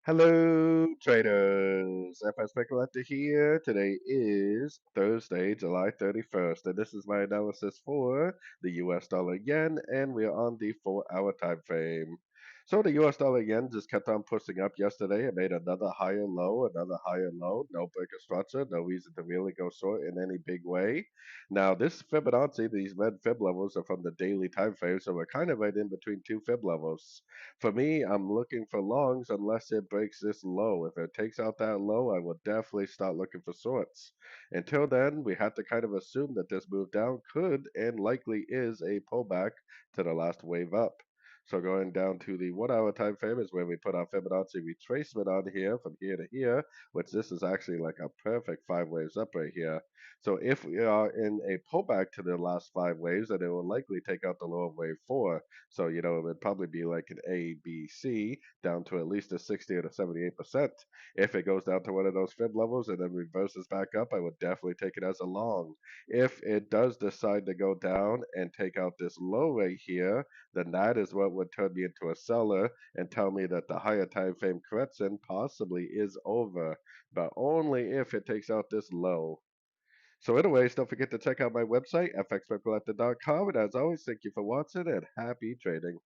Hello, traders. FX Pip Collector here. Today is Thursday, July 31st, and this is my analysis for the US dollar yen, and we are on the 4-hour time frame. So the US dollar yen just kept on pushing up yesterday. It made another higher low, another higher low. No break of structure, no reason to really go short in any big way. Now, this Fibonacci, these red fib levels are from the daily time frame, so we're kind of right in between two fib levels. For me, I'm looking for longs unless it breaks this low. If it takes out that low, I will definitely start looking for shorts. Until then, we have to kind of assume that this move down could and likely is a pullback to the last wave up. So going down to the 1 hour time frame is where we put our Fibonacci retracement on here from here to here, which this is actually like a perfect 5 waves up right here. So if we are in a pullback to the last 5 waves, then it will likely take out the low of wave 4. So, it would probably be like an A, B, C down to at least a 60 or a 78%. If it goes down to one of those fib levels and then reverses back up, I would definitely take it as a long. If it does decide to go down and take out this low right here, then that is what would turn me into a seller and tell me that the higher time frame correction possibly is over, but only if it takes out this low. So anyways, don't forget to check out my website, fxpipcollector.com. And as always, thank you for watching and happy trading.